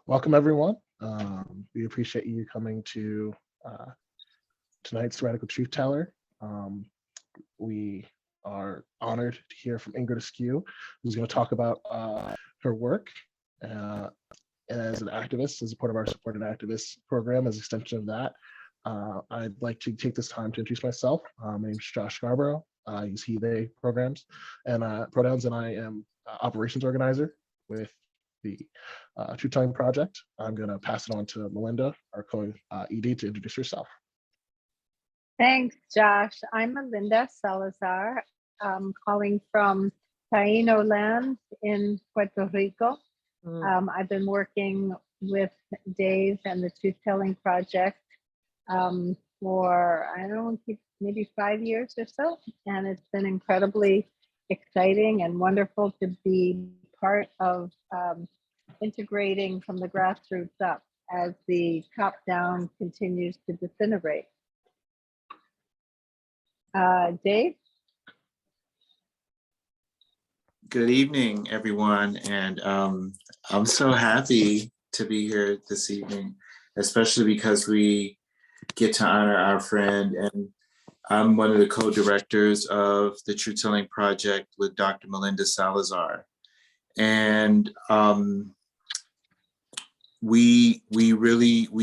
Welcome, everyone. We appreciate you coming to tonight's Radical Truth Teller. We are honored to hear from Ingrid Askew, who's going to talk about her work as an activist, as a part of our supported activist program. As an extension of that, I'd like to take this time to introduce myself. My name is Josh Scarborough. I use he, they programs and pronouns, and I am operations organizer with the Truth Telling Project. I'm going to pass it on to Melinda, our co-ED, to introduce herself. Thanks, Josh. I'm Melinda Salazar. I'm calling from Taino land in Puerto Rico. I've been working with Dave and the Truth Telling Project for, I don't know, maybe 5 years or so. And it's been incredibly exciting and wonderful to be part of integrating from the grassroots up as the top down continues to disintegrate. Dave? Good evening, everyone. And I'm so happy to be here this evening, especially because we get to honor our friend. And I'm one of the co-directors of the Truth Telling Project with Dr. Melinda Salazar. And we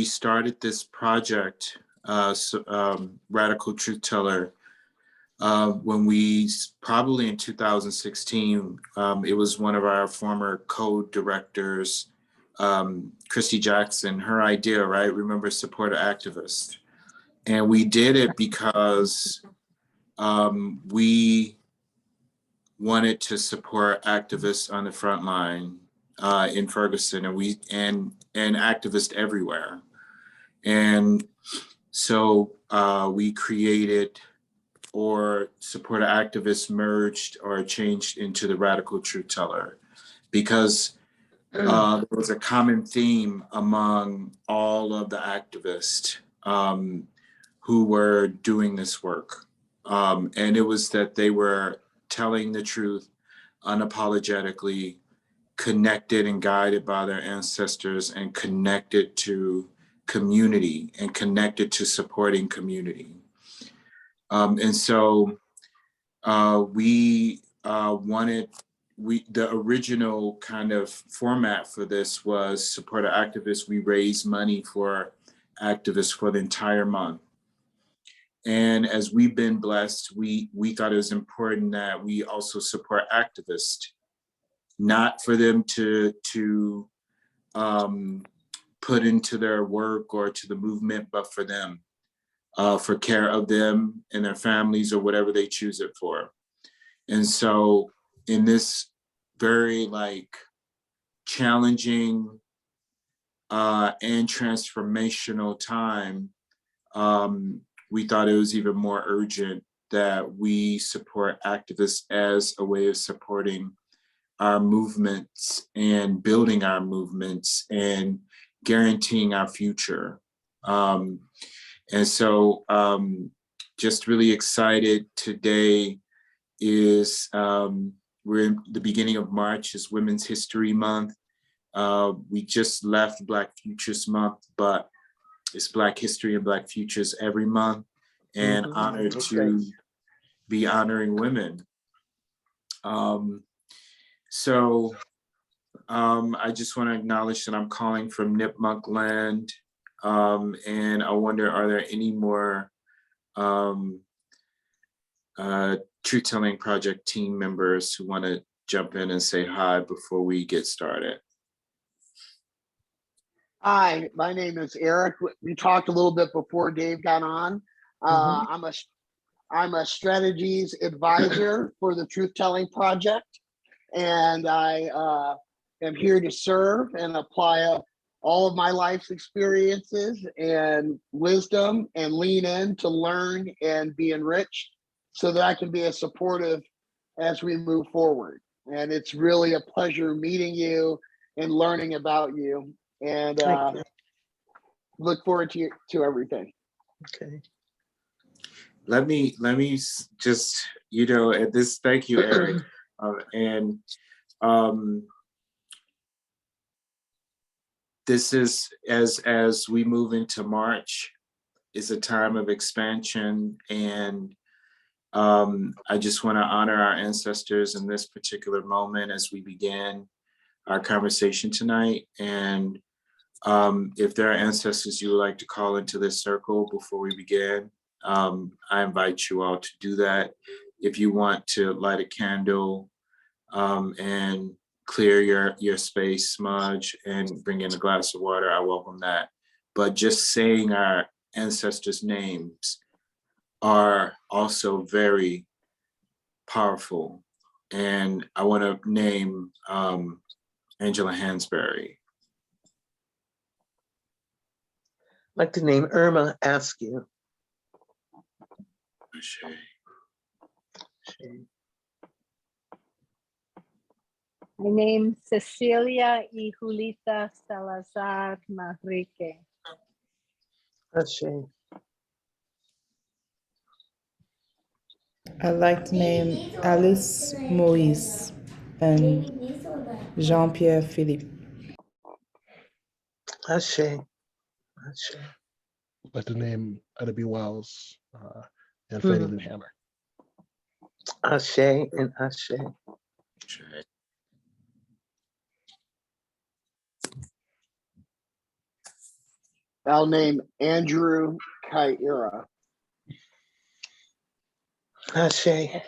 started this project, Radical Truth Teller, when we probably in 2016, it was one of our former co-directors, Christy Jackson, her idea, right? Remember, support an activist. And we did it because we wanted to support activists on the front line in Ferguson, and activists everywhere. And so we created, or support activists merged or changed into the Radical Truth Teller, because there was a common theme among all of the activists who were doing this work. And it was that they were telling the truth unapologetically, connected and guided by their ancestors, and connected to community and connected to supporting community. And so we wanted, the original kind of format for this was support an activist. We raised money for activists for the entire month. And as we've been blessed, we thought it was important that we also support activists, not for them to put into their work or to the movement, but for them. For care of them and their families, or whatever they choose it for. And so in this very challenging and transformational time, we thought it was even more urgent that we support activists as a way of supporting our movements and building our movements and guaranteeing our future. And so just really excited. Today is, we're in the beginning of March, is Women's History Month. We just left Black Futures Month, but it's Black History and Black Futures every month, and honored to be honoring women. So I just want to acknowledge that I'm calling from Nipmuc land. And I wonder, are there any more Truth Telling Project team members who want to jump in and say hi before we get started? Hi, my name is Eric. We talked a little bit before Dave got on. I'm a strategies advisor for the Truth Telling Project, and I am here to serve and apply all of my life's experiences and wisdom and lean in to learn and be enriched so that I can be as supportive as we move forward. And it's really a pleasure meeting you and learning about you, and look forward to everything. Okay. Let me just, at this, thank you, Eric. this is, as we move into March, is a time of expansion, and I just want to honor our ancestors in this particular moment as we begin our conversation tonight. And if there are ancestors you would like to call into this circle before we begin, I invite you all to do that. If you want to light a candle and clear your space, smudge, and bring in a glass of water, I welcome that. But just saying our ancestors' names are also very powerful. And I want to name Angela Hansberry. I'd like to name Irma Askew. Ashe. I name Cecilia y Julita Salazar Manrique. Ashe. I'd like to name Alice Moïse and Jean-Pierre Philippe. Ashe. Ashe. I'd like to name Ida B. Wells and Fannie Lou Hammer. Ashe and Ashe. Ashe. I'll name Andrew Kaira. Ashe. Say,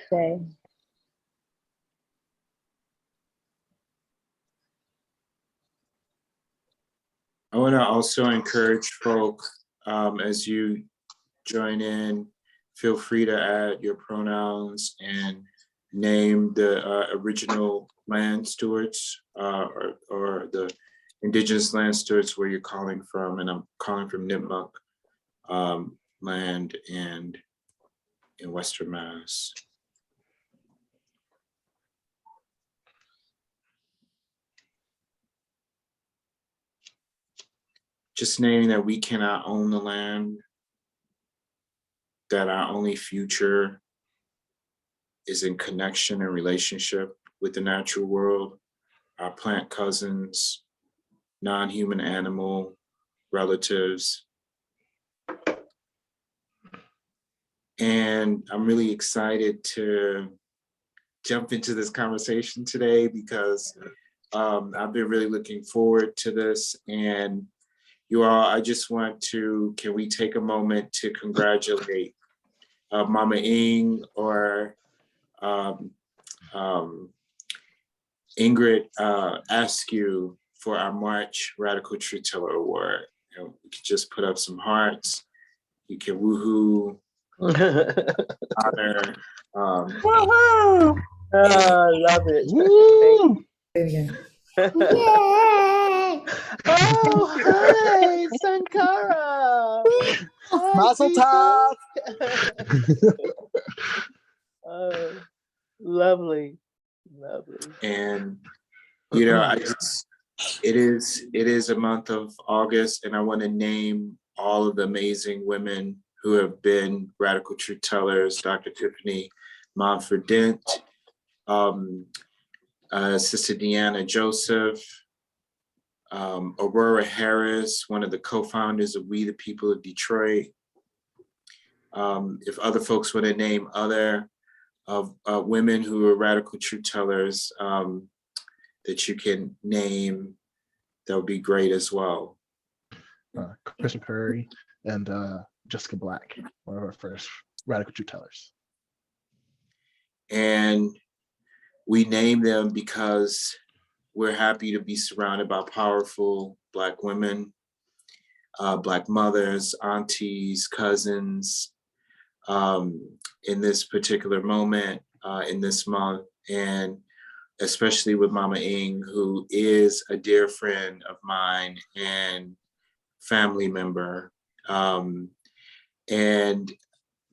I want to also encourage folk, as you join in, feel free to add your pronouns and name the original land stewards or the indigenous land stewards where you're calling from. And I'm calling from Nipmuc land and in Western Mass. Just naming that we cannot own the land, that our only future is in connection and relationship with the natural world, our plant cousins, non-human animal relatives. And I'm really excited to jump into this conversation today because I've been really looking forward to this. And you all, I just want to, can we take a moment to congratulate Mama Ing or Ingrid Askew for our March Radical Truth Teller Award. You know, we could just put up some hearts. You can woohoo, honor. Woohoo! Love it. Woo! Say it again. Oh, hi, Sankara. Hi, Mazel people. tov. Oh, lovely, lovely. And you know, I just it is a month of August, and I want to name all of the amazing women who have been Radical Truth Tellers: Dr. Tiffany Montford Dent, Sister Deanna Joseph, Aurora Harris, one of the co-founders of We the People of Detroit. If other folks want to name other of women who are Radical Truth Tellers that you can name, that would be great as well. Kristen Curry and Jessica Black, one of our first Radical Truth Tellers. And we name them because we're happy to be surrounded by powerful Black women, Black mothers, aunties, cousins, in this particular moment, in this month, and especially with Mama Ing, who is a dear friend of mine and family member. And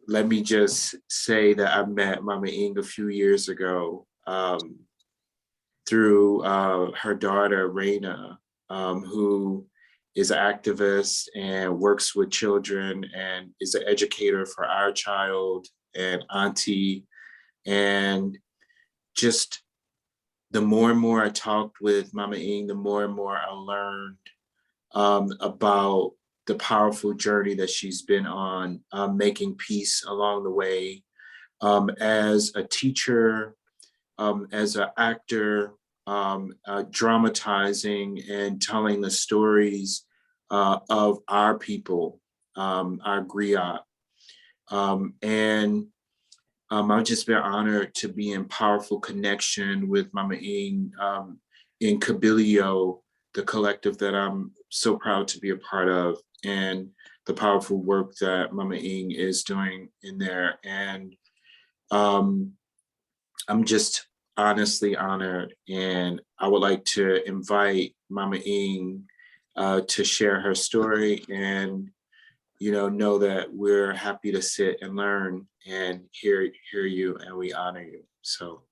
let me just say that I met Mama Ing a few years ago through her daughter, Raina, who is an activist and works with children and is an educator for our child and auntie. And just the more and more I talked with Mama Ing, the more and more I learned about the powerful journey that she's been on, making peace along the way, as a teacher, as an actor, dramatizing and telling the stories of our people, our griot. I've just been honored to be in powerful connection with Mama Ing in Kabilio, the collective that I'm so proud to be a part of, and the powerful work that Mama Ing is doing in there. And I'm just honestly honored, and I would like to invite Mama Ing to share her story, and know that we're happy to sit and learn and hear you, and we honor you. So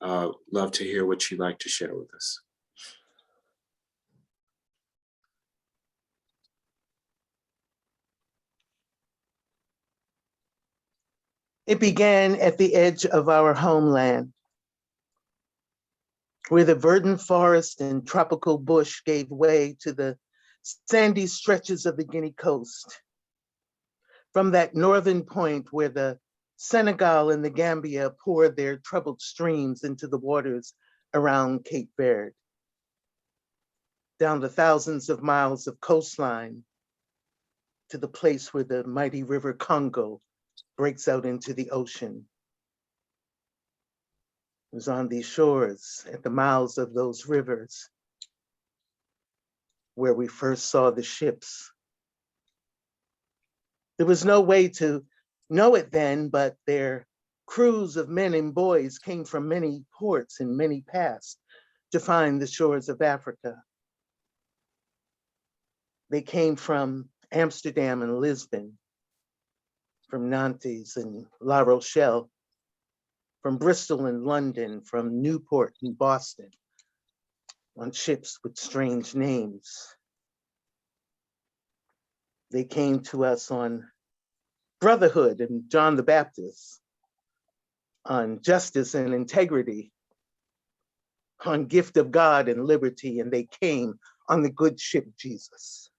love to hear what you'd like to share with us. It began at the edge of our homeland, where the verdant forest and tropical bush gave way to the sandy stretches of the Guinea coast. From that northern point where the Senegal and the Gambia poured their troubled streams into the waters around Cape Verde, down the thousands of miles of coastline to the place where the mighty river Congo breaks out into the ocean. It was on these shores, at the mouths of those rivers, where we first saw the ships. There was no way to know it then, but their crews of men and boys came from many ports and many paths to find the shores of Africa. They came from Amsterdam and Lisbon, from Nantes and La Rochelle, from Bristol and London, from Newport and Boston, on ships with strange names. They came to us on brotherhood and John the Baptist, on justice and integrity, on gift of God and liberty, and they came on the good ship Jesus.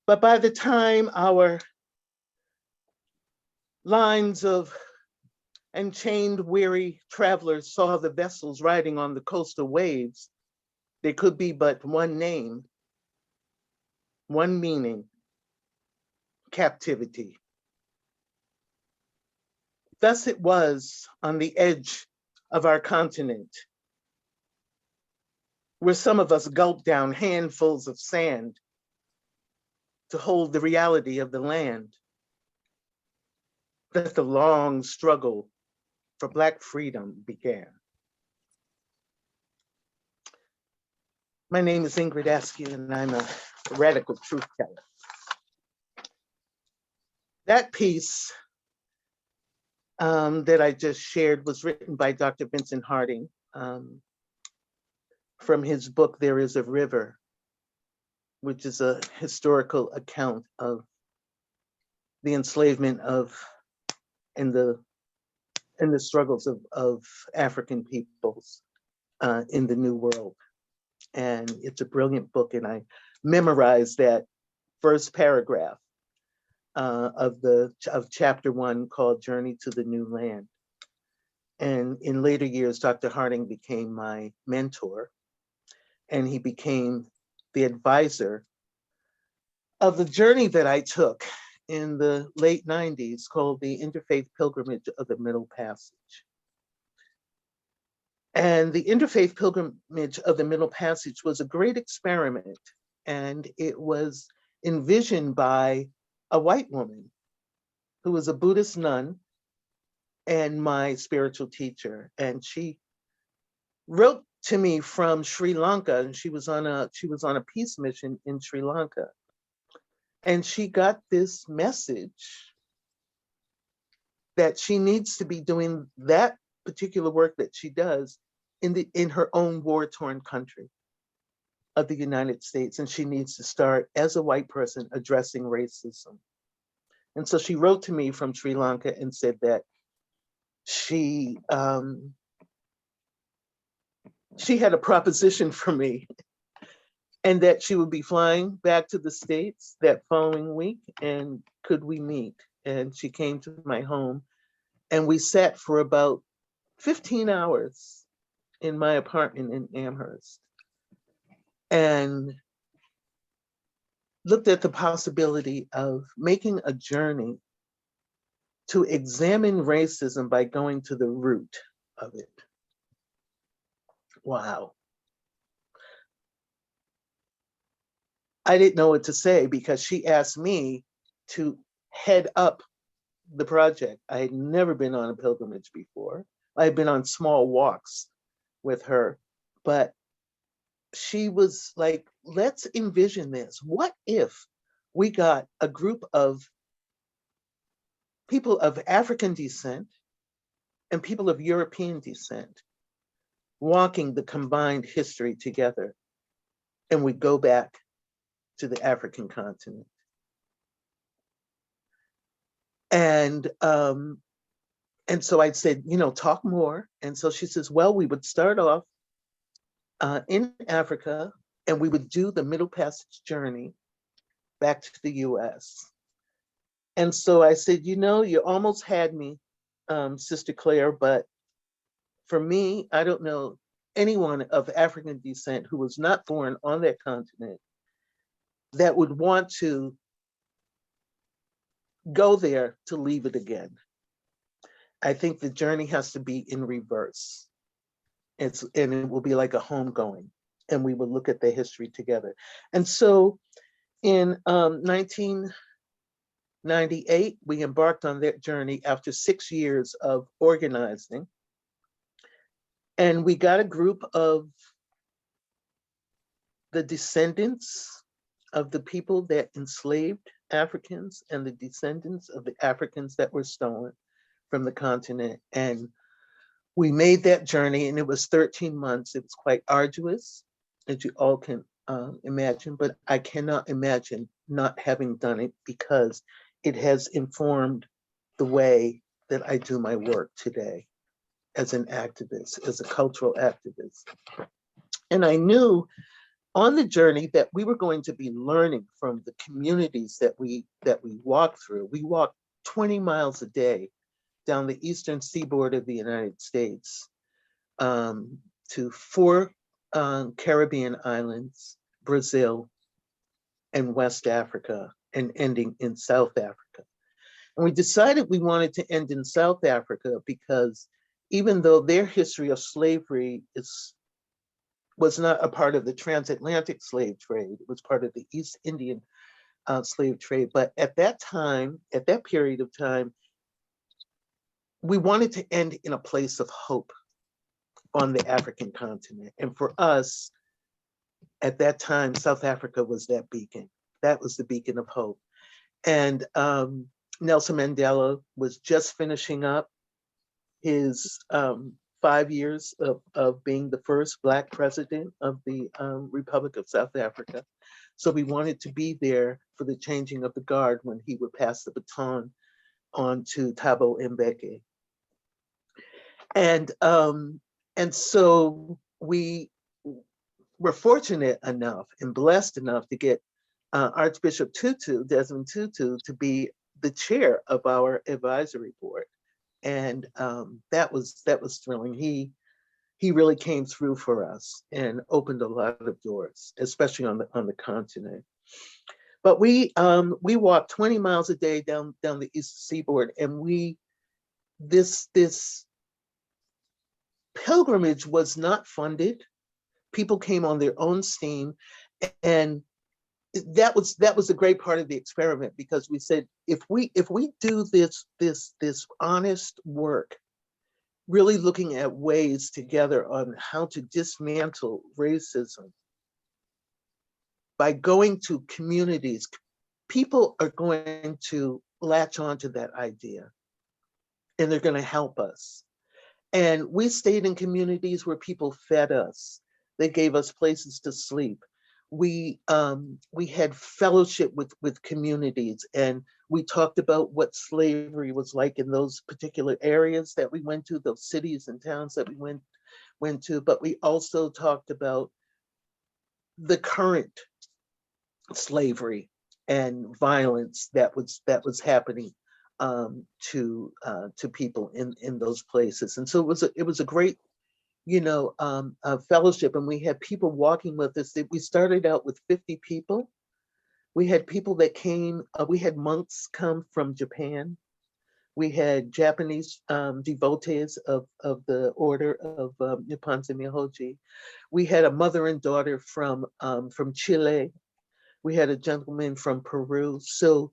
But by the time our lines of enchained, weary travelers saw the vessels riding on the coastal waves, there could be but one name, one meaning: captivity. Thus it was on the edge of our continent, where some of us gulped down handfuls of sand to hold the reality of the land, that the long struggle for Black freedom began. My name is Ingrid Askew, and I'm a radical truth teller. That piece that I just shared was written by Dr. Vincent Harding from his book, There Is a River, which is a historical account of the enslavement of and the struggles of African peoples in the New World. And it's a brilliant book, and I memorized that first paragraph of chapter 1 called Journey to the New Land. And in later years, Dr. Harding became my mentor, and he became the advisor of the journey that I took in the late 90s called the Interfaith Pilgrimage of the Middle Passage. And the Interfaith Pilgrimage of the Middle Passage was a great experiment, and it was envisioned by a white woman who was a Buddhist nun and my spiritual teacher. And she wrote to me from Sri Lanka, and she was on a peace mission in Sri Lanka. And she got this message that she needs to be doing that particular work that she does in her own war-torn country of the United States. And she needs to start, as a white person, addressing racism. And so she wrote to me from Sri Lanka and said that she had a proposition for me and that she would be flying back to the States that following week, and could we meet? And she came to my home, and we sat for about 15 hours in my apartment in Amherst and looked at the possibility of making a journey to examine racism by going to the root of it. Wow. I didn't know what to say because she asked me to head up the project. I had never been on a pilgrimage before. I had been on small walks with her, but she was like, let's envision this. What if we got a group of people of African descent and people of European descent walking the combined history together, and we go back to the African continent? And so I said, talk more. And so she says, well, we would start off in Africa, and we would do the Middle Passage journey back to the US. And so I said, you almost had me, Sister Claire, but for me, I don't know anyone of African descent who was not born on that continent that would want to go there to leave it again. I think the journey has to be in reverse. And it will be like a homegoing, and we will look at the history together. And so in 1998, we embarked on that journey after 6 years of organizing. And we got a group of the descendants of the people that enslaved Africans and the descendants of the Africans that were stolen from the continent. And we made that journey, and it was 13 months. It was quite arduous, as you all can imagine, but I cannot imagine not having done it because it has informed the way that I do my work today as an activist, as a cultural activist. And I knew on the journey that we were going to be learning from the communities that we walked through. We walked 20 miles a day down the eastern seaboard of the United States to 4 Caribbean islands, Brazil, and West Africa, and ending in South Africa. And we decided we wanted to end in South Africa because even though their history of slavery was not a part of the transatlantic slave trade, it was part of the East Indian slave trade. But at that time, at that period of time, we wanted to end in a place of hope on the African continent. And for us, at that time, South Africa was that beacon. That was the beacon of hope. And Nelson Mandela was just finishing up his 5 years of being the first Black president of the Republic of South Africa. So we wanted to be there for the changing of the guard when he would pass the baton on to Thabo Mbeki. And so we were fortunate enough and blessed enough to get Archbishop Desmond Tutu, to be the chair of our advisory board. And that was thrilling. He really came through for us and opened a lot of doors, especially on the continent. But we walked 20 miles a day down the east seaboard, and this pilgrimage was not funded. People came on their own steam, and that was a great part of the experiment, because we said, if we do this honest work, really looking at ways together on how to dismantle racism by going to communities, people are going to latch onto that idea, and they're going to help us. And we stayed in communities where people fed us. They gave us places to sleep. We had fellowship with communities, and we talked about what slavery was like in those particular areas that we went to, those cities and towns that we went to. But we also talked about the current slavery and violence that was happening to people in those places. And so it was a great, fellowship, and we had people walking with us. We started out with 50 people. We had people that came. We had monks come from Japan. We had Japanese devotees of the order of Nipponzan Myohoji. We had a mother and daughter from Chile. We had a gentleman from Peru. So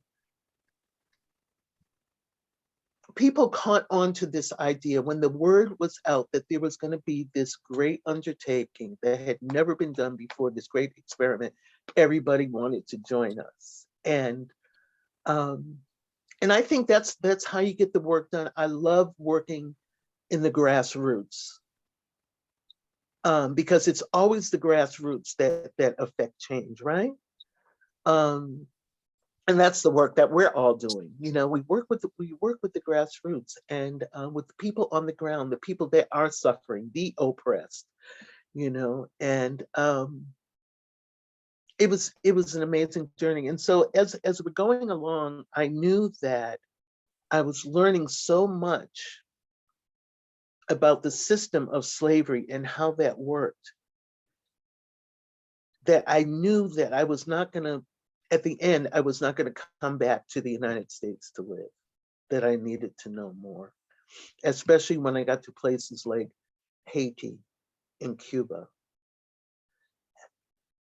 people caught on to this idea when the word was out that there was going to be this great undertaking that had never been done before, this great experiment. Everybody wanted to join us. And I think that's how you get the work done. I love working in the grassroots because it's always the grassroots that affect change, right? And that's the work that we're all doing. We work with the grassroots and with the people on the ground, the people that are suffering, the oppressed, and it was an amazing journey. And so as we're going along, I knew that I was learning so much about the system of slavery and how that worked, that I knew that I was not going to, at the end, I was not going to come back to the United States to live, that I needed to know more, especially when I got to places like Haiti and Cuba.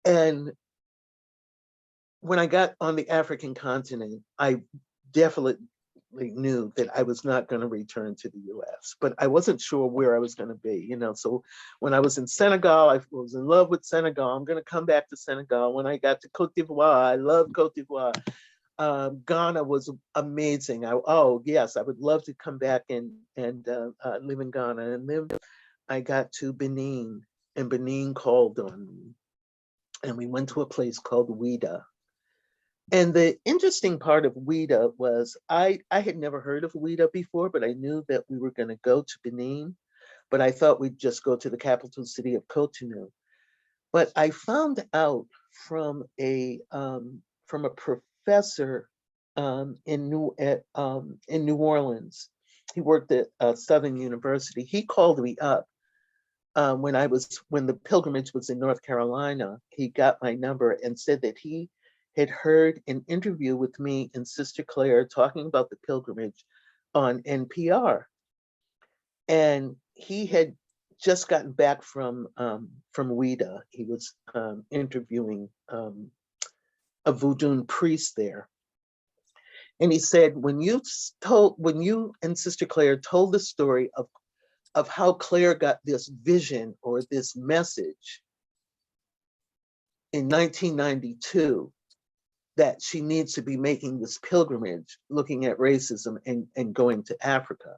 And when I got on the African continent, I definitely knew that I was not going to return to the US, but I wasn't sure where I was going to be, So when I was in Senegal, I was in love with Senegal. I'm going to come back to Senegal. When I got to Cote d'Ivoire, I loved Cote d'Ivoire. Ghana was amazing. Yes, I would love to come back and live in Ghana. And then I got to Benin, and Benin called on me. And we went to a place called Ouida. And the interesting part of Ouida was I had never heard of Ouida before, but I knew that we were going to go to Benin, but I thought we'd just go to the capital city of Cotonou. But I found out from a professor in New Orleans. He worked at Southern University. He called me up when the pilgrimage was in North Carolina. He got my number and said that he had heard an interview with me and Sister Claire talking about the pilgrimage on NPR. And he had just gotten back from Ouida. He was interviewing a voodoo priest there. And he said, when you and Sister Claire told the story of how Claire got this vision or this message in 1992, that she needs to be making this pilgrimage, looking at racism and going to Africa.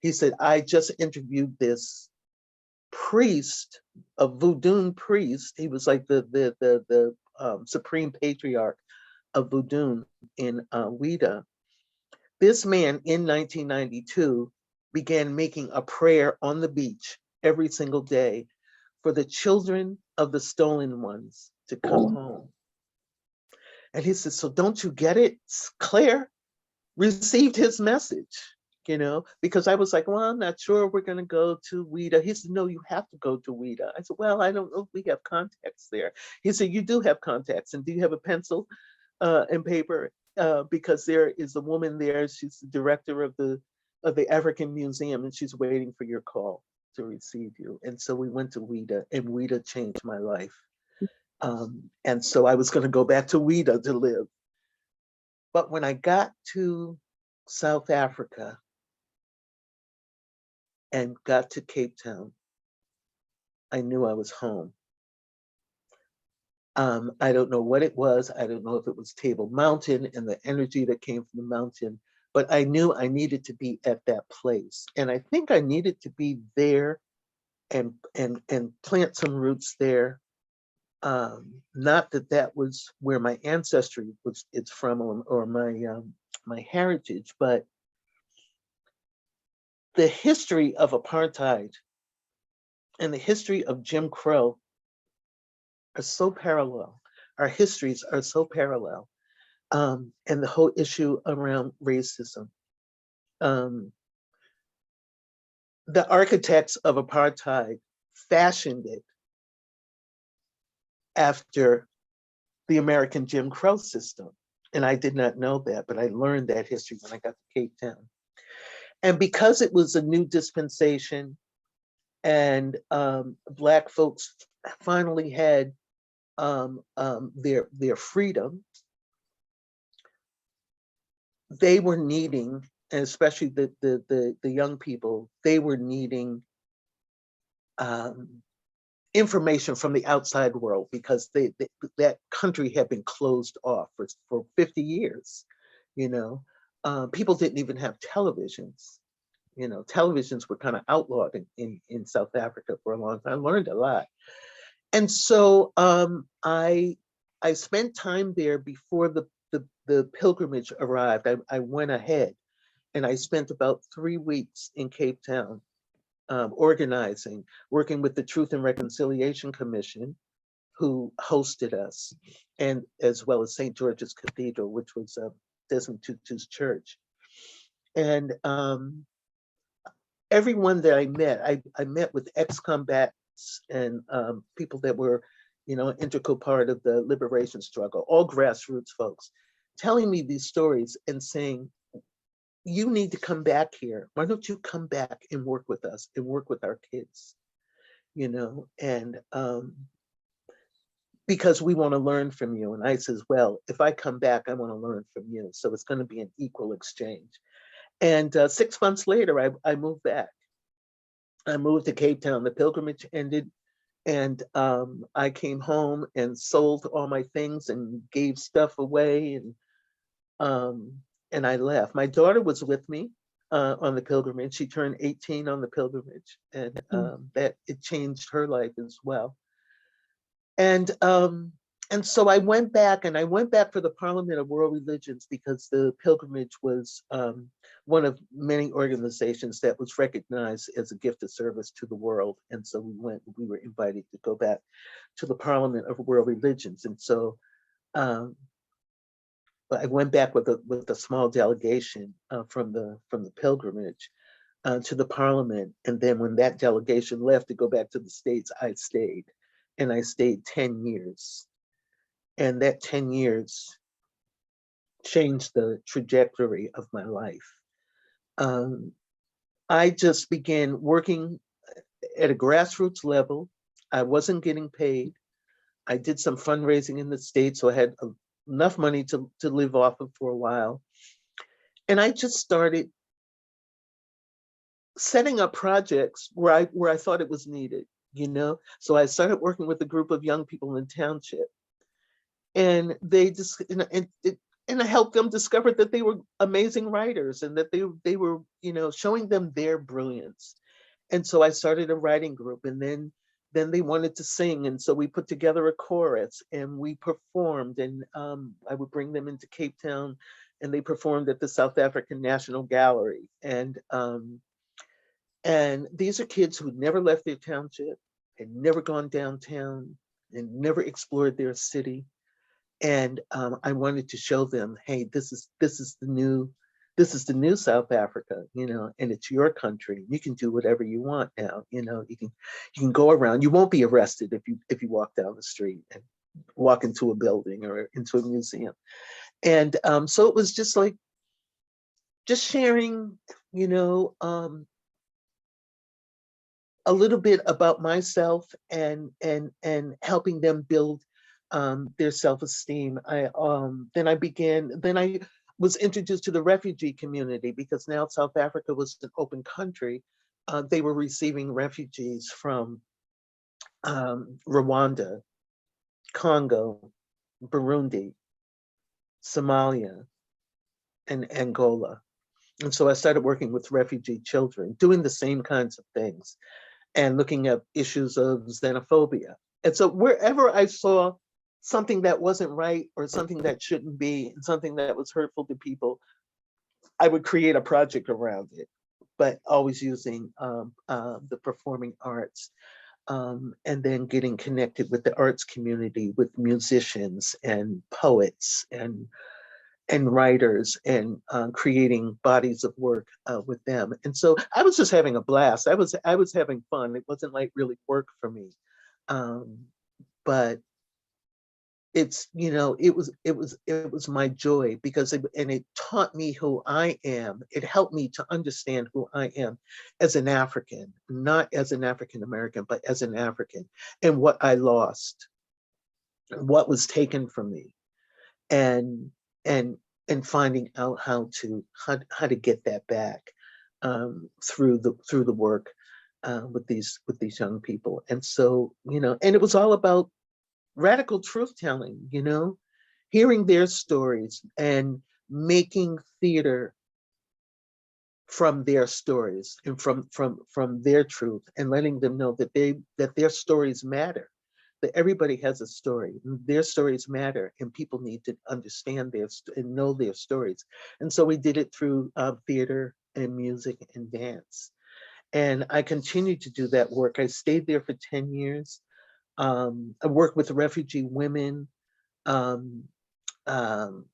He said, I just interviewed this priest, a voodoo priest. He was like the supreme patriarch of voodoo in Ouida. This man in 1992 began making a prayer on the beach every single day for the children of the stolen ones to come home. And he said, so don't you get it? Claire received his message, because I was like, well, I'm not sure we're going to go to Ouida. He said, no, you have to go to Ouida. I said, well, I don't know if we have contacts there. He said, you do have contacts. And do you have a pencil and paper? Because there is a woman there. She's the director of the African Museum, and she's waiting for your call to receive you. And so we went to Ouida, and Ouida changed my life. And so I was going to go back to Ouida to live. But when I got to South Africa and got to Cape Town, I knew I was home. I don't know what it was. I don't know if it was Table Mountain and the energy that came from the mountain, but I knew I needed to be at that place. And I think I needed to be there and plant some roots there. Not that was where my ancestry it's from or my heritage, but the history of apartheid and the history of Jim Crow are so parallel. Our histories are so parallel. And the whole issue around racism. The architects of apartheid fashioned it after the American Jim Crow system. And I did not know that, but I learned that history when I got to Cape Town. And because it was a new dispensation and Black folks finally had their freedom, they were needing, and especially the young people, they were needing information from the outside world because that country had been closed off for 50 years. You know, people didn't even have televisions. You know, televisions were kind of outlawed in South Africa for a long time. I learned a lot. And so I spent time there before the pilgrimage arrived. I went ahead and I spent about 3 weeks in Cape Town, organizing, working with the Truth and Reconciliation Commission, who hosted us, and as well as St. George's Cathedral, which was Desmond Tutu's church. And everyone that I met, I met with ex-combatants and people that were, you know, an integral part of the liberation struggle, all grassroots folks, telling me these stories and saying, you need to come back here. Why don't you come back and work with us and work with our kids, you know? And because we want to learn from you. And I says, well, if I come back, I want to learn from you. So it's going to be an equal exchange. And 6 months later, I moved back. I moved to Cape Town. The pilgrimage ended, and I came home and sold all my things and gave stuff away, and I left. My daughter was with me on the pilgrimage. She turned 18 on the pilgrimage, and that it changed her life as well. And so I went back, and I went back for the Parliament of World Religions because the pilgrimage was one of many organizations that was recognized as a gift of service to the world. And so we were invited to go back to the Parliament of World Religions. And so I went back with a small delegation from the pilgrimage to the Parliament. And then when that delegation left to go back to the States, I stayed. And I stayed 10 years. And that 10 years changed the trajectory of my life. I just began working at a grassroots level. I wasn't getting paid. I did some fundraising in the States, so I had enough money to live off of for a while. And I just started setting up projects where I thought it was needed, you know? So I started working with a group of young people in the township. And they just, and I helped them discover that they were amazing writers and that they were, you know, showing them their brilliance. And so I started a writing group, and then they wanted to sing. And so we put together a chorus and we performed, and I would bring them into Cape Town, and they performed at the South African National Gallery. And these are kids who never left their township, had never gone downtown, and never explored their city. And I wanted to show them, hey, this is the new South Africa, you know, and it's your country. You can do whatever you want now, you know. You can go around. You won't be arrested if you walk down the street and walk into a building or into a museum. And so it was just like sharing, you know, a little bit about myself and helping them build their self-esteem. I was introduced to the refugee community because now South Africa was an open country. They were receiving refugees from Rwanda, Congo, Burundi, Somalia, and Angola. And so I started working with refugee children, doing the same kinds of things and looking at issues of xenophobia. And so wherever I saw something that wasn't right or something that shouldn't be, and something that was hurtful to people, I would create a project around it, but always using the performing arts. and then getting connected with the arts community, with musicians and poets and writers, and creating bodies of work with them. And so I was just having a blast. I was having fun. It wasn't like really work for me, but it's, you know, it was my joy, because it taught me who I am. It helped me to understand who I am as an African, not as an African American, but as an African, and what I lost, what was taken from me, and and finding out how to get that back, through the work, with these young people. And so, you know, and it was all about radical truth telling, you know, hearing their stories and making theater from their stories and from their truth, and letting them know that their stories matter, that everybody has a story, their stories matter, and people need to understand and know their stories. And so we did it through theater and music and dance. And I continued to do that work. I stayed there for 10 years. I worked with refugee women, um, um,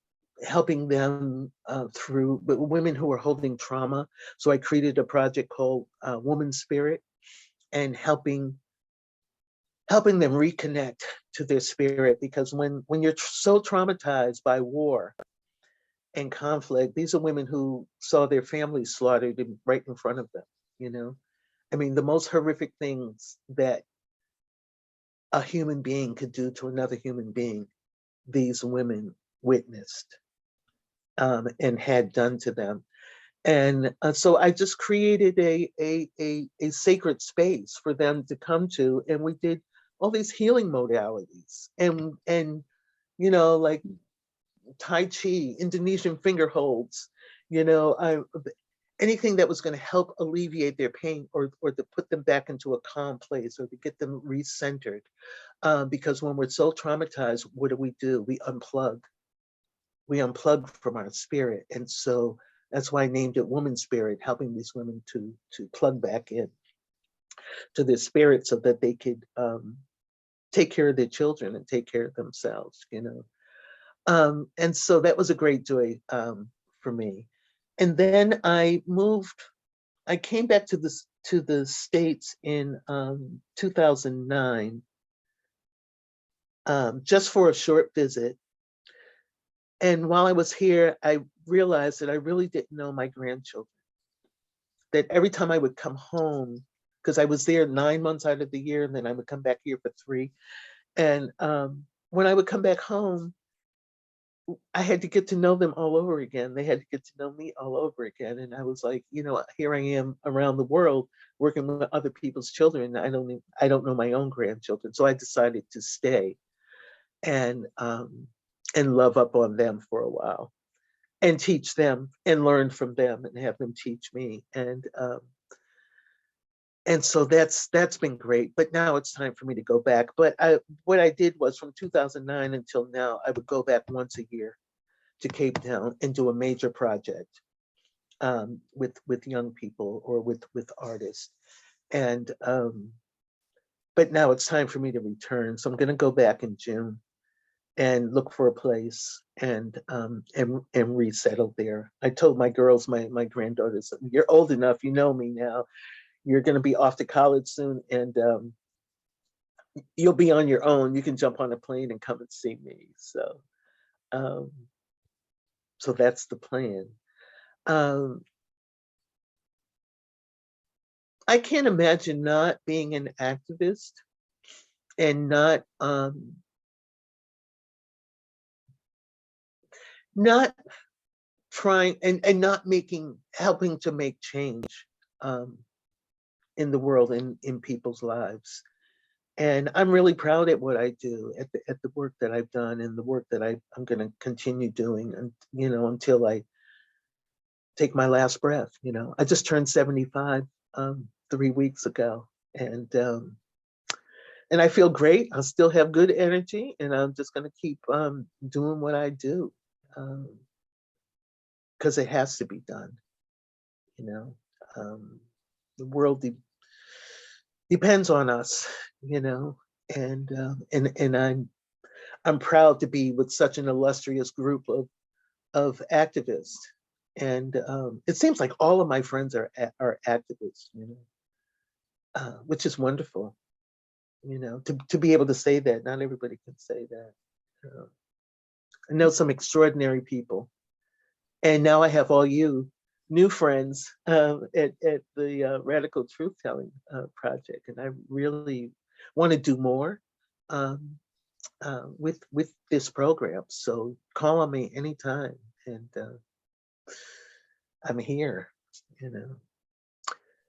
helping them through, but women who were holding trauma. So I created a project called Woman Spirit, and helping them reconnect to their spirit. Because when you're so traumatized by war and conflict, these are women who saw their families slaughtered right in front of them, you know? I mean, the most horrific things that a human being could do to another human being, these women witnessed, and had done to them. And so I just created a sacred space for them to come to, and we did all these healing modalities, and you know, like Tai Chi, Indonesian finger holds, you know, anything that was going to help alleviate their pain, or to put them back into a calm place, or to get them recentered. Because when we're so traumatized, what do? We unplug. We unplug from our spirit. And so that's why I named it Woman Spirit, helping these women to plug back in to their spirit, so that they could take care of their children and take care of themselves, you know. And so that was a great joy for me. And then I came back to the States in 2009, just for a short visit. And while I was here, I realized that I really didn't know my grandchildren. That every time I would come home, because I was there 9 months out of the year, and then I would come back here for 3. And when I would come back home, I had to get to know them all over again. They had to get to know me all over again. And I was like, you know, here I am around the world working with other people's children. I don't know my own grandchildren. So I decided to stay and love up on them for a while, and teach them and learn from them and have them teach me. And so that's been great. But now it's time for me to go back. But what I did was, from 2009 until now, I would go back once a year to Cape Town and do a major project with young people, or with artists. And but now it's time for me to return. So I'm going to go back in June and look for a place, and resettle there. I told my girls, my granddaughters, you're old enough, you know me now. You're going to be off to college soon, and you'll be on your own. You can jump on a plane and come and see me. So, so that's the plan. I can't imagine not being an activist and not trying and not helping to make change in the world, in people's lives. And I'm really proud at what I do, at the work that I've done, and the work that I'm going to continue doing, and you know, until I take my last breath. You know, I just turned 75 3 weeks ago, and I feel great. I still have good energy, and I'm just going to keep doing what I do, because it has to be done. You know, the world depends on us, you know, and I'm proud to be with such an illustrious group of activists. And it seems like all of my friends are activists, you know, which is wonderful, you know, to be able to say that. Not everybody can say that. I know some extraordinary people. And now I have all you new friends at the Radical Truth Telling Project. And I really want to do more with this program. So call on me anytime. And I'm here, you know.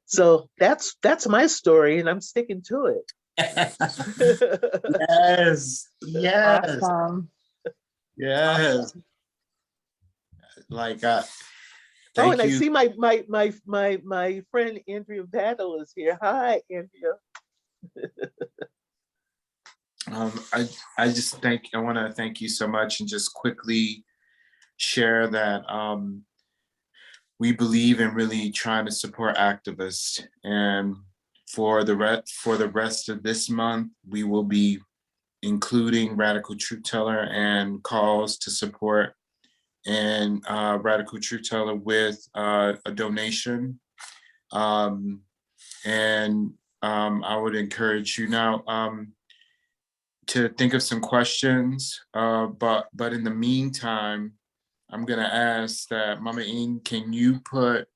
So that's my story, and I'm sticking to it. Yes, yes, Awesome. yes. Like, Oh, thank and I you. see my friend Andrea Battle is here. Hi, Andrea. I just I want to thank you so much, and just quickly share that we believe in really trying to support activists, and for the rest of this month, we will be including Radical Truth Teller and calls to support and Radical Truth Teller with a donation. And I would encourage you now to think of some questions, but in the meantime, I'm gonna ask that Mama Ing, can you put,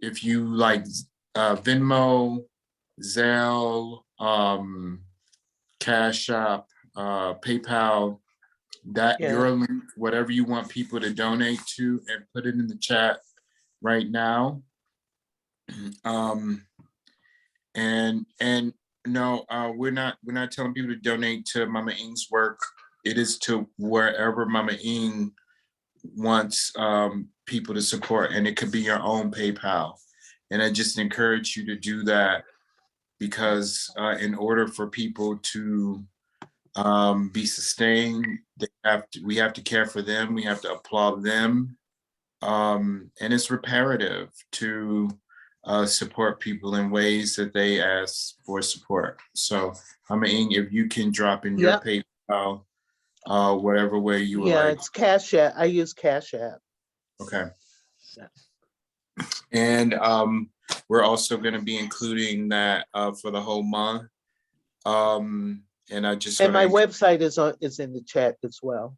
if you like, Venmo, Zelle, Cash App, PayPal, that Yeah. your link, whatever you want people to donate to, and put it in the chat right now. And no, we're not telling people to donate to Mama Ing's work. It is to wherever Mama Ing wants people to support, and it could be your own PayPal. And I just encourage you to do that, because in order for people to be sustained, we have to care for them, we have to applaud them, and it's reparative to support people in ways that they ask for support. So Mama Ing, if you can drop in your PayPal, whatever way you would like. It's Cash App. I use Cash App. Okay. And we're also going to be including that for the whole month. And I just And my website is in the chat as well.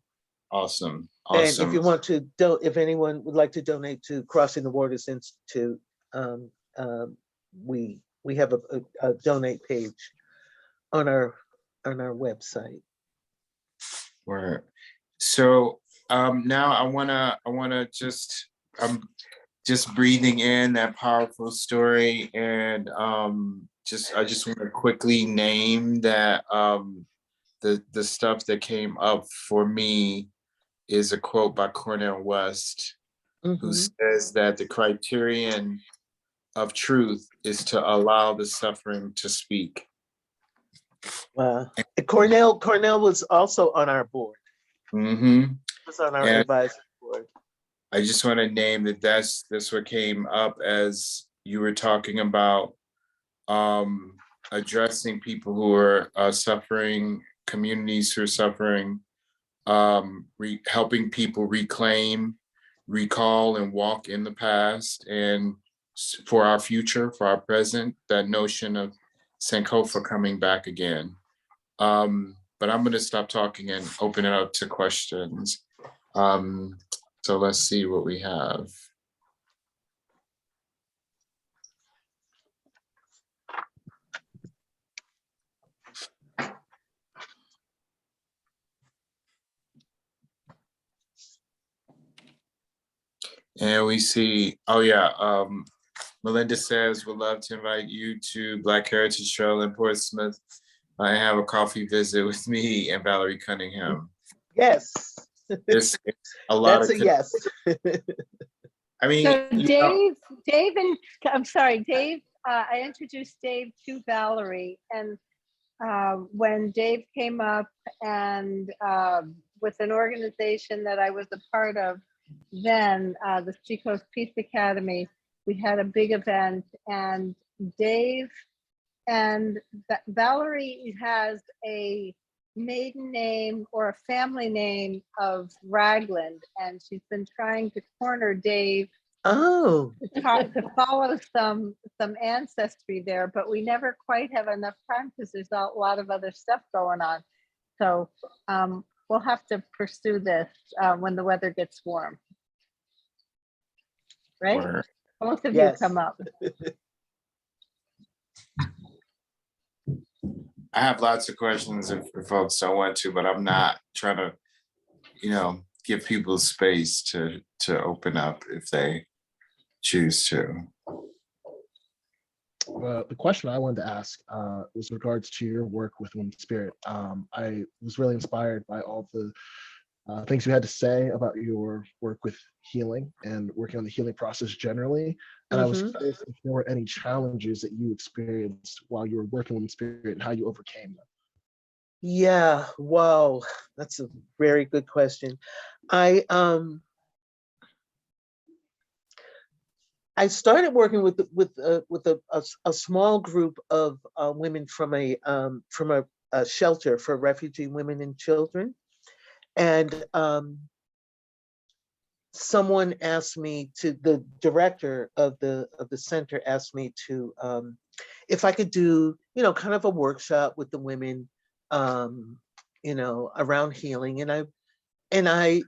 Awesome. And if you want to if anyone would like to donate to Crossing the Waters Institute, we have a donate page on our website. Word. So now I wanna just, I'm just breathing in that powerful story, and I just want to quickly name that the stuff that came up for me is a quote by Cornel West, who says that the criterion of truth is to allow the suffering to speak. Wow. Cornell was also on our board. Was on our advisory board. I just want to name that that's what came up as you were talking about addressing people who are suffering, communities who are suffering, helping people reclaim, recall, and walk in the past, and for our future, for our present, that notion of Sankofa coming back again. But I'm going to stop talking and open it up to questions. So let's see what we have. And we see, oh yeah, Melinda says, would love to invite you to Black Heritage Trail in Portsmouth and have a coffee visit with me and Valerie Cunningham. Yes. It's a lot That's of a yes. I mean, so Dave and I'm sorry, Dave, I introduced Dave to Valerie, and when Dave came up and with an organization that I was a part of then, the Seacoast Peace Academy, we had a big event, and Dave and Valerie has a maiden name or a family name of Ragland, and she's been trying to corner Dave Oh, to follow some ancestry there, but we never quite have enough time because there's a lot of other stuff going on. So we'll have to pursue this when the weather gets warm. Right? Or- Both of yes. you come up. I have lots of questions if folks don't want to, but I'm not trying to, give people space to open up if they choose to. The question I wanted to ask was regards to your work with Women's Spirit. I was really inspired by all the things you had to say about your work with healing and working on the healing process generally. And I was curious if there were any challenges that you experienced while you were working with Spirit and how you overcame them. Yeah, wow, that's a very good question. I started working with a small group of women from a shelter for refugee women and children, and someone asked me to, the director of the center asked me to, if I could do, kind of a workshop with the women, around healing. And I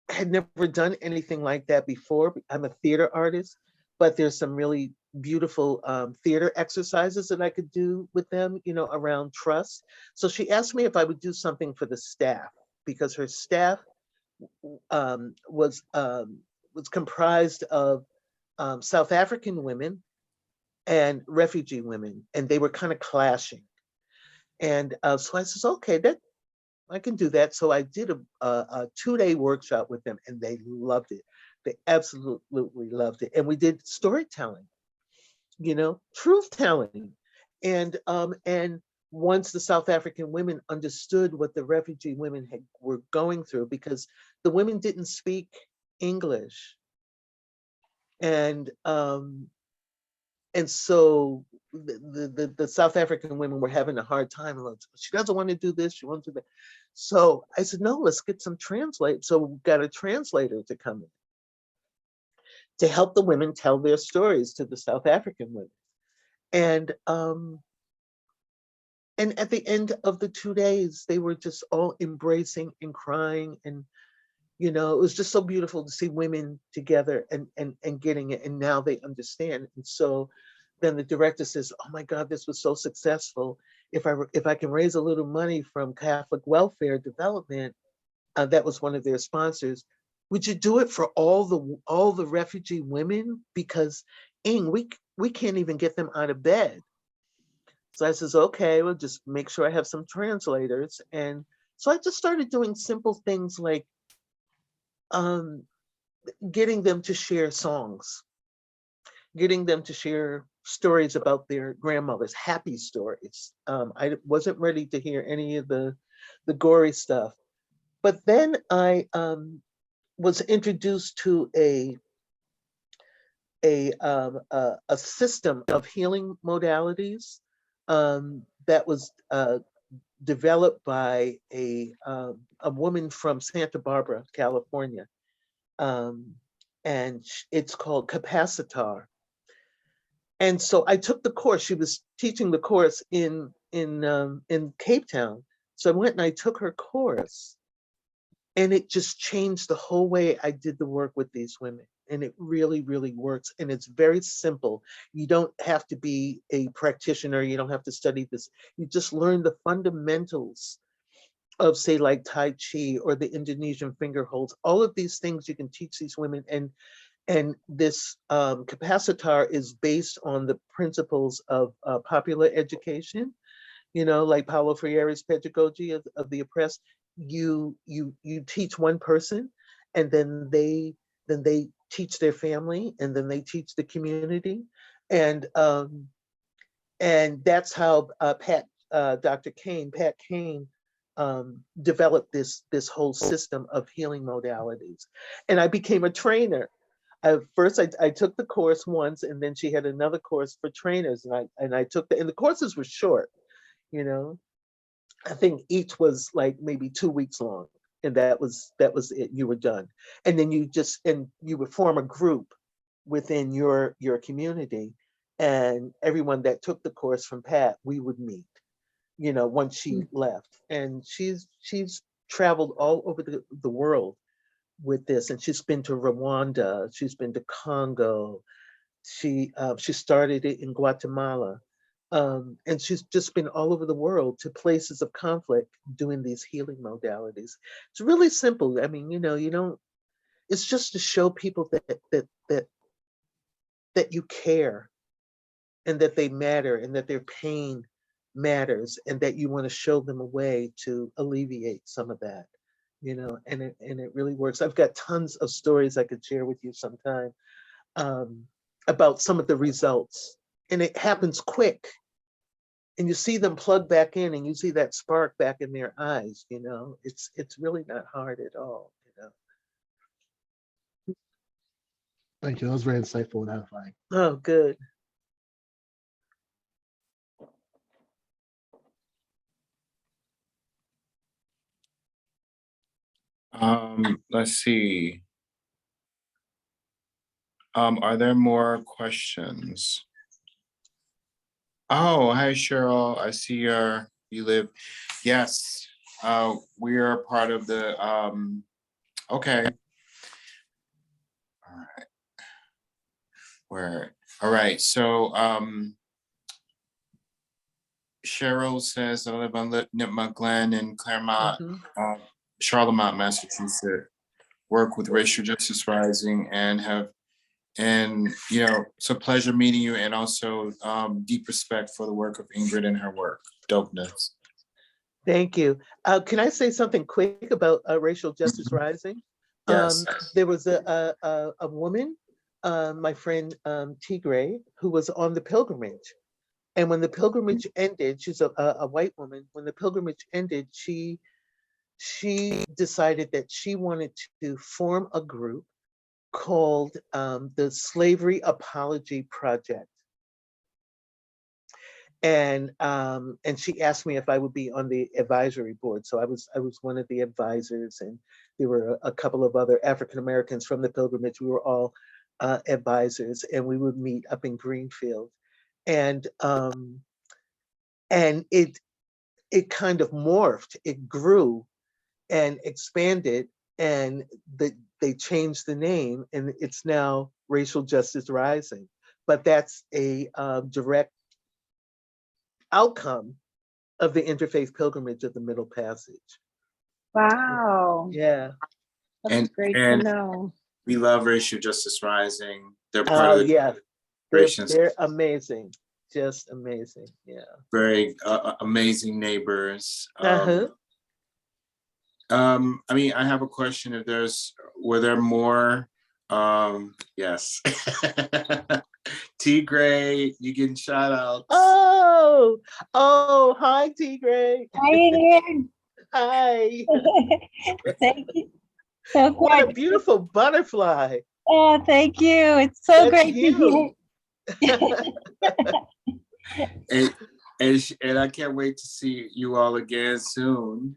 had never done anything like that before. I'm a theater artist, but there's some really beautiful theater exercises that I could do with them, around trust. So she asked me if I would do something for the staff, because her staff was comprised of South African women and refugee women, and they were kind of clashing. And so I says, okay, that I can do that. So I did a 2-day workshop with them, and they loved it. They absolutely loved it. And we did storytelling, truth telling. And once the South African women understood what the refugee women were going through, because the women didn't speak English. And so the South African women were having a hard time. She doesn't want to do this, she wants to do that. So I said, no, let's get some translate. So we got a translator to come in to help the women tell their stories to the South African women. And at the end of the 2 days, they were just all embracing and crying. And, it was just so beautiful to see women together and getting it. And now they understand. And so then the director says, oh my God, this was so successful. If I can raise a little money from Catholic Welfare Development, that was one of their sponsors, would you do it for all the refugee women? Because we can't even get them out of bed. So I says, okay, well, just make sure I have some translators. And so I just started doing simple things like getting them to share songs, getting them to share stories about their grandmothers, happy stories. I wasn't ready to hear any of the gory stuff. But then I was introduced to a system of healing modalities that was developed by a woman from Santa Barbara, California, and it's called Capacitar. And so I took the course. She was teaching the course in Cape Town. So I went and I took her course, and it just changed the whole way I did the work with these women. And it really, really works. And it's very simple. You don't have to be a practitioner. You don't have to study this. You just learn the fundamentals of, say, like Tai Chi or the Indonesian finger holds. All of these things you can teach these women. And this Capacitar is based on the principles of popular education, like Paulo Freire's pedagogy of the oppressed. You teach one person, and then they teach their family, and then they teach the community. And that's how Pat Kane developed this whole system of healing modalities. And I became a trainer. At first, I took the course once, and then she had another course for trainers, and I took and the courses were short, you know. I think each was like maybe 2 weeks long, and that was it. You were done, and then you would form a group within your community, and everyone that took the course from Pat, we would meet, once she left, and she's traveled all over the world with this, and she's been to Rwanda, she's been to Congo, she started it in Guatemala, and she's just been all over the world to places of conflict doing these healing modalities. It's really simple. I mean, you don't. It's just to show people that you care, and that they matter, and that their pain matters, and that you want to show them a way to alleviate some of that. And it really works. I've got tons of stories I could share with you sometime, about some of the results, and it happens quick, and you see them plug back in, and you see that spark back in their eyes. It's really not hard at all. Thank you. That was very insightful and edifying. Oh, good. Let's see. Are there more questions? Oh, hi Cheryl. I see you live. Yes, we are part of the okay. All right. All right. So Cheryl says I live on Nipmuc Glen in Claremont, Charlemont, Massachusetts. Work with Racial Justice Rising and it's a pleasure meeting you, and also deep respect for the work of Ingrid and her work. Dopeness. Thank you. Can I say something quick about Racial Justice Rising? Yes. There was a woman, my friend Tigray, who was on the pilgrimage. And when the pilgrimage ended, she's a white woman. When the pilgrimage ended, she decided that she wanted to form a group called the Slavery Apology Project. And she asked me if I would be on the advisory board. So I was one of the advisors, and there were a couple of other African Americans from the pilgrimage. We were all advisors, and we would meet up in Greenfield. And it kind of morphed, it grew and expanded, and they changed the name, and it's now Racial Justice Rising. But that's a direct outcome of the interfaith pilgrimage of the Middle Passage. Wow. Yeah. That's great to know. We love Racial Justice Rising. They're part of the yeah. They're amazing. Just amazing. Yeah. Very amazing neighbors. Uh-huh. I mean, I have a question. Were there more? Yes. T Gray, you getting shout outs. Oh, hi, T Gray. Hi, Ingrid. Hi. Thank you. So What a good. beautiful butterfly. Oh, thank you. It's so That's great you. to hear. And I can't wait to see you all again soon.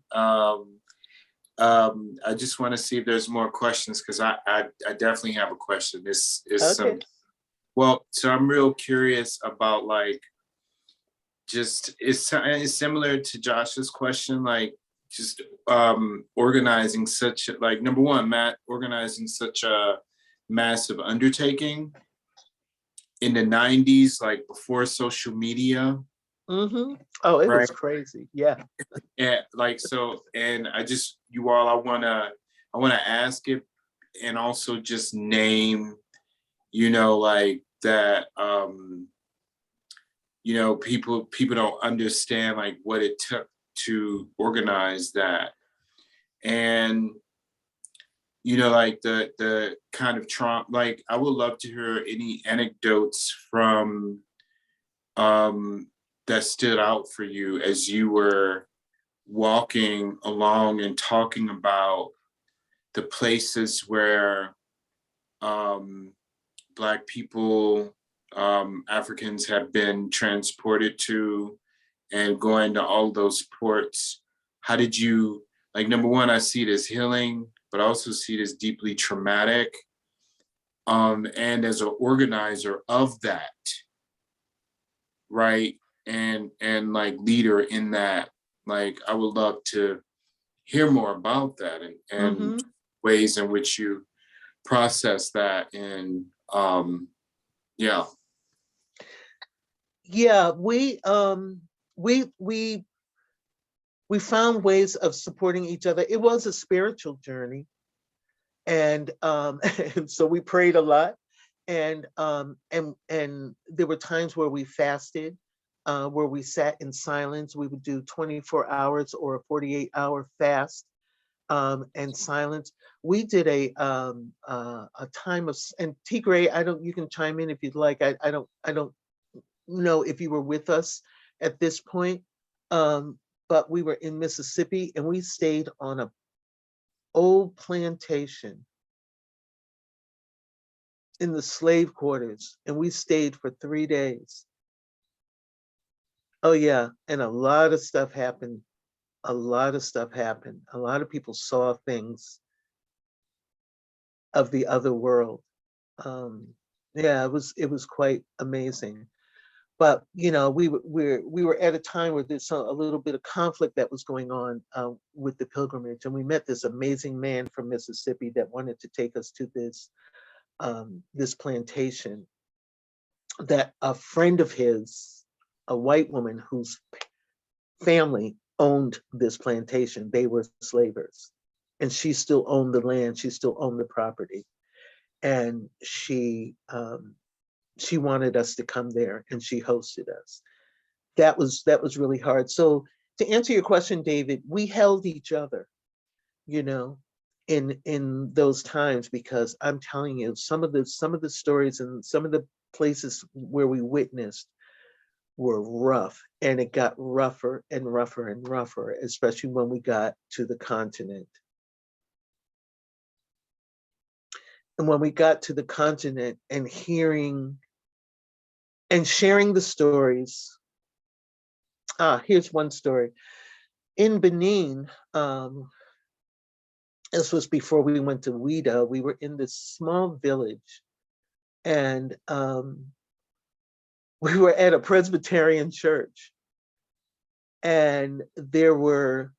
I just want to see if there's more questions, because I definitely have a question. This is Okay. so I'm real curious about, like, just it's similar to Josh's question, like just organizing such, like, number one, organizing such a massive undertaking in the 90s, like before social media. Mm-hmm. Oh, it was Right. crazy. Yeah. And like, so, and I wanna ask it, and also just name, like that, people don't understand like what it took to organize that. And, like the kind of trauma, like I would love to hear any anecdotes from, that stood out for you as you were walking along and talking about the places where Black people, Africans have been transported to, and going to all those ports. How did you, like, number one, I see it as healing, but I also see it as deeply traumatic. And as an organizer of that, right? And like leader in that, like, I would love to hear more about that and ways in which you process that. And yeah. Yeah, we found ways of supporting each other. It was a spiritual journey, and and so we prayed a lot, and there were times where we fasted, where we sat in silence. We would do 24 hours or a 48-hour fast, and silence. We did a time of, and T. Gray, I don't. You can chime in if you'd like. I don't know if you were with us at this point, but we were in Mississippi, and we stayed on a old plantation in the slave quarters, and we stayed for 3 days. Oh yeah, and a lot of stuff happened. A lot of stuff happened. A lot of people saw things of the other world. Yeah, it was quite amazing. But you know, we were at a time where there's a little bit of conflict that was going on with the pilgrimage, and we met this amazing man from Mississippi that wanted to take us to this plantation that a friend of his, a white woman whose family owned this plantation. They were slavers, and she still owned the land. She still owned the property, and she wanted us to come there, and she hosted us. That was really hard. So to answer your question, David, we held each other, you know, in those times, because I'm telling you, some of the stories and some of the places where we witnessed were rough, and it got rougher and rougher and rougher, especially when we got to the continent. And when we got to the continent and hearing and sharing the stories, here's one story. In Benin, this was before we went to Ouida, we were in this small village, and we were at a Presbyterian church, and there were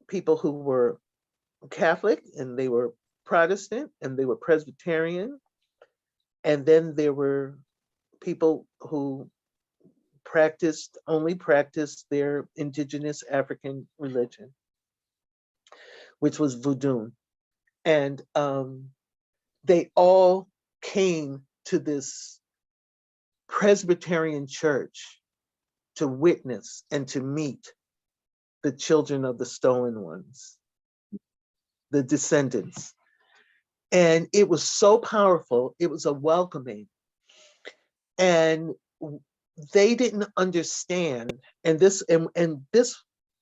people who were Catholic, and they were Protestant, and they were Presbyterian, and then there were people who only practiced their indigenous African religion, which was Voodoo. And they all came to this Presbyterian church to witness and to meet the children of the stolen ones, the descendants. And it was so powerful. It was a welcoming. And they didn't understand, and this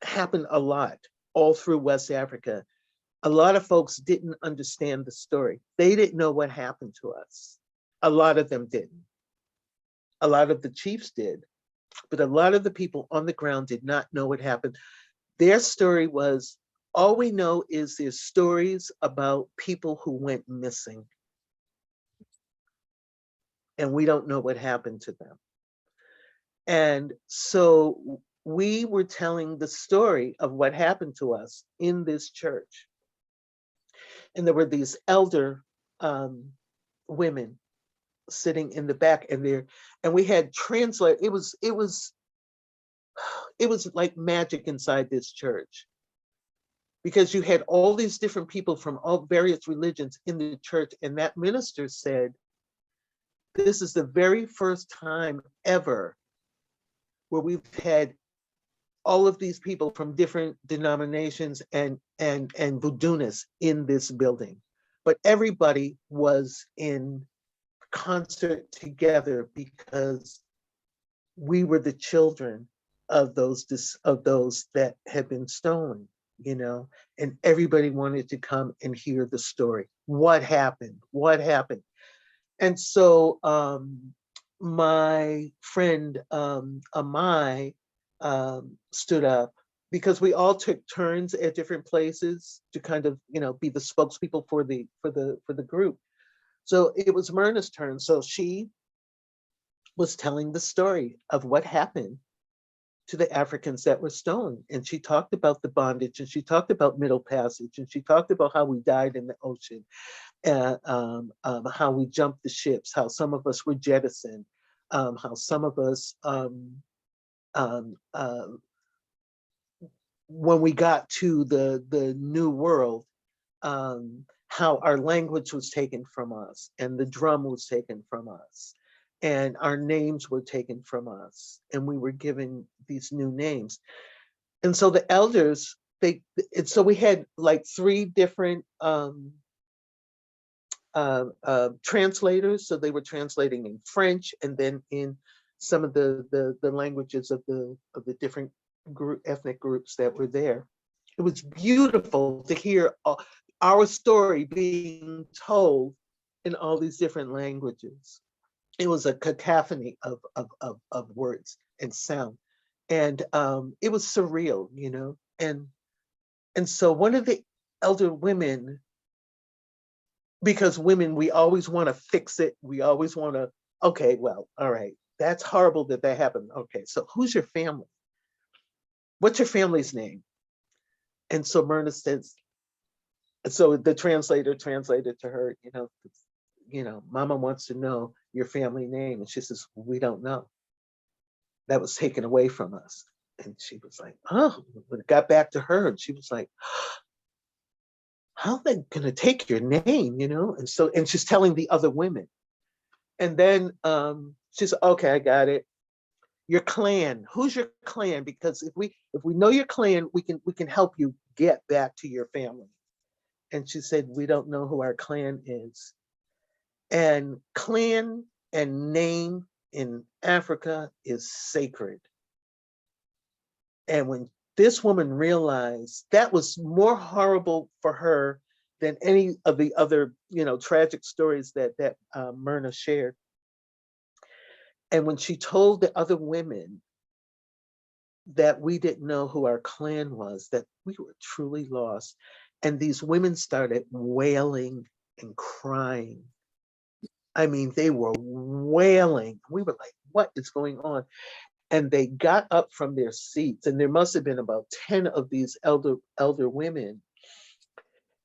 happened a lot all through West Africa. A lot of folks didn't understand the story. They didn't know what happened to us. A lot of them didn't. A lot of the chiefs did, but a lot of the people on the ground did not know what happened. Their story was, all we know is there's stories about people who went missing, and we don't know what happened to them. And so we were telling the story of what happened to us in this church. And there were these elder women sitting in the back, and we had translate. It was like magic inside this church, because you had all these different people from all various religions in the church. And that minister said, this is the very first time ever where we've had all of these people from different denominations and Voodooists in this building. But everybody was in concert together because we were the children of those that had been stolen. you know, and everybody wanted to come and hear the story. What happened? What happened? And so my friend Amai stood up because we all took turns at different places to kind of, you know, be the spokespeople for the group. So it was Myrna's turn. So she was telling the story of what happened to the Africans that were stoned. And she talked about the bondage, and she talked about Middle Passage, and she talked about how we died in the ocean, and how we jumped the ships, how some of us were jettisoned, how some of us, when we got to the New World, how our language was taken from us, and the drum was taken from us, and our names were taken from us, and we were given these new names. And so the elders, so we had like 3 different translators. So they were translating in French, and then in some of the languages of the different ethnic groups that were there. It was beautiful to hear our story being told in all these different languages. It was a cacophony of words and sound, and it was surreal, you know. And so one of the elder women, because women, we always want to fix it. We always want to, okay, well, all right, that's horrible that happened. Okay, so who's your family? What's your family's name? And so Myrna says, so the translator translated to her, you know, Mama wants to know your family name. And she says, we don't know. That was taken away from us. And she was like, oh, when it got back to her, and she was like, how are they gonna take your name, you know? And so, and she's telling the other women. And then she's, okay, I got it. Your clan, who's your clan? Because if we know your clan, we can help you get back to your family. And she said, we don't know who our clan is. And clan and name in Africa is sacred. And when this woman realized, that was more horrible for her than any of the other, you know, tragic stories that Myrna shared. And when she told the other women that we didn't know who our clan was, that we were truly lost, and these women started wailing and crying. I mean, they were wailing. We were like, what is going on? And they got up from their seats, and there must have been about 10 of these elder women.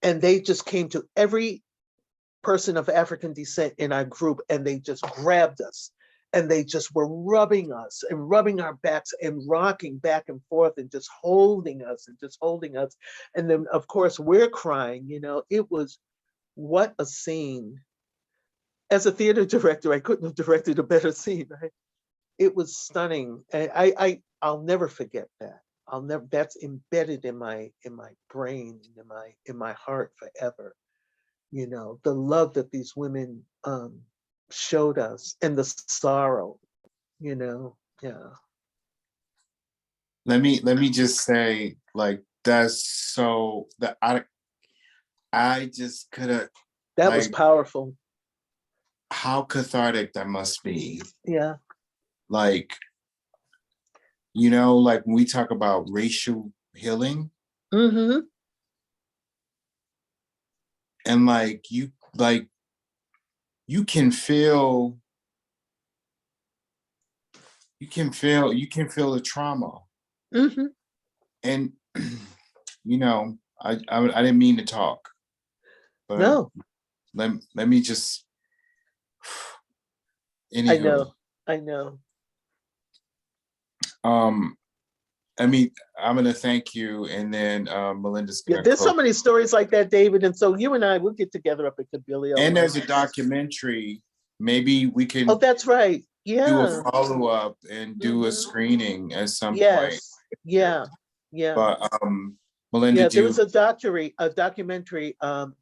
And they just came to every person of African descent in our group, and they just grabbed us, and they just were rubbing us and rubbing our backs and rocking back and forth and just holding us and just holding us. And then, of course, we're crying, you know. It was, what a scene. As a theater director, I couldn't have directed a better scene, right? It was stunning. And I'll never forget that. That's embedded in my brain, in my heart forever. You know, the love that these women showed us, and the sorrow, you know. Yeah. Let me just say, like, that's so that I just could have, That was like, powerful. how cathartic that must be. Yeah. Like, you know, like when we talk about racial healing, Mm-hmm. and you can feel the trauma. Mm-hmm. And you know, I didn't mean to talk, but No, let me just, I anywho, know. I mean, I'm gonna thank you, and then Melinda's Yeah, gonna there's so close. many stories like that, David. And so you and I will get together up at Cabilio. And there's a documentary. Maybe we can Oh, that's right. do a Yeah. follow-up and do a Mhm. screening at some point. Yes. Yeah. Yeah. But Melinda, Yeah. There was a documentary on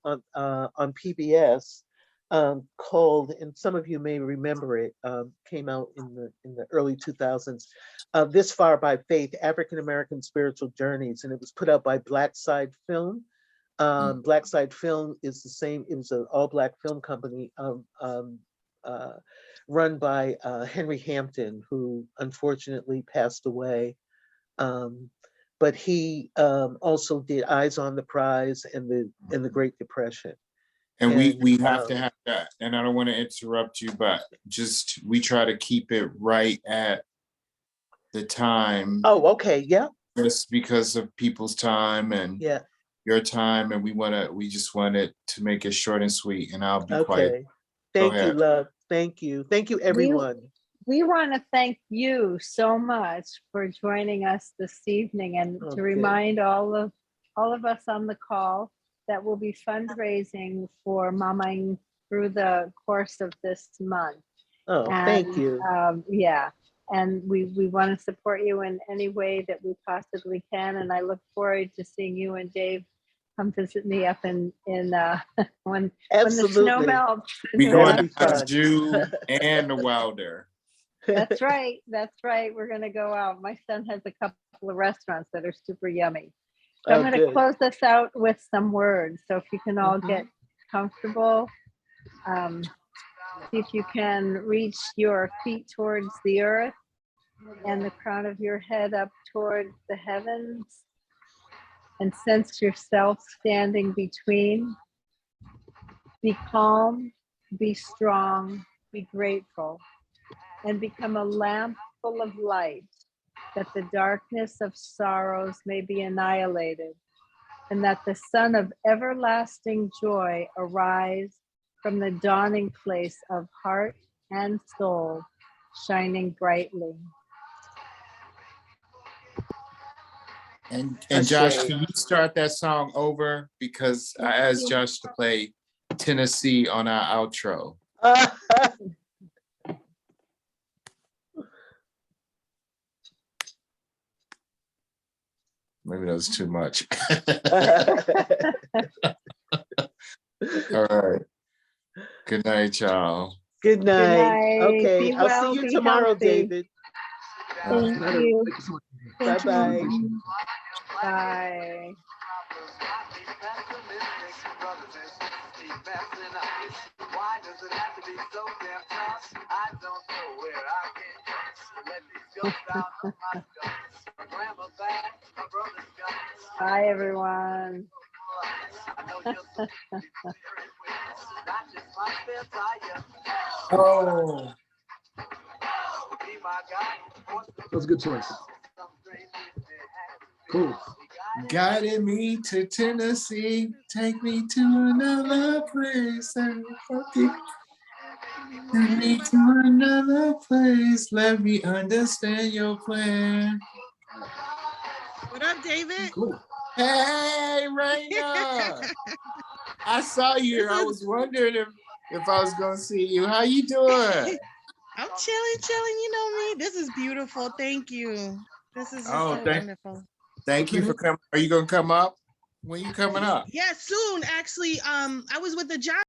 PBS called, and some of you may remember it, came out in the early 2000s. This Far by Faith: African American Spiritual Journeys, and it was put out by Black Side Film. Black Side Film is the same. It was an all-black film company run by Henry Hampton, who unfortunately passed away. But he also did Eyes on the Prize and the Great Depression. And we have to have that. And I don't want to interrupt you, but just we try to keep it right at the time. Oh, okay, yeah. Just because of people's time and Yeah. your time, and we just wanted to make it short and sweet. And I'll be quiet. Okay. Thank you, love. Thank you. Thank you, everyone. We want to thank you so much for joining us this evening, and to remind all of us on the call that we'll be fundraising for Mama through the course of this month. Oh, thank you. Yeah, and we want to support you in any way that we possibly can. And I look forward to seeing you and Dave come visit me up in when the snow melts. We're going to Jew and the Wilder. That's right. That's right. We're going to go out. My son has a couple of restaurants that are super yummy. So I'm going to close this out with some words. So if you can all get comfortable, see if you can reach your feet towards the earth and the crown of your head up toward the heavens, and sense yourself standing between. Be calm, be strong, be grateful, and become a lamp full of light, that the darkness of sorrows may be annihilated, and that the sun of everlasting joy arise from the dawning place of heart and soul, shining brightly. And Josh, can you start that song over? Because I asked Josh to play Tennessee on our outro. Maybe that was too much. All right. Good night, y'all. Good night. Okay, Be I'll well, see you be tomorrow, healthy. David. Thank you. Bye-bye. Bye. Why does it have to be so damn tough? I don't know where I came from. Let these ghosts out of my guts. My grandma back, my brother's guts. Bye, everyone. I know you're so not just my spare tire. Oh. Be my guy. That was a good choice. Cool. Guided me to Tennessee, take me to another place. Take me to another place. Let me understand your plan. What up, David? Cool. Hey, Raina. I saw you. I was wondering if I was gonna see you. How you doing? I'm chilling. You know me. This is beautiful. Thank you. This is just so wonderful. Thank you for coming. Are you gonna come up? When you coming up? Yeah, soon. Actually, I was with the job.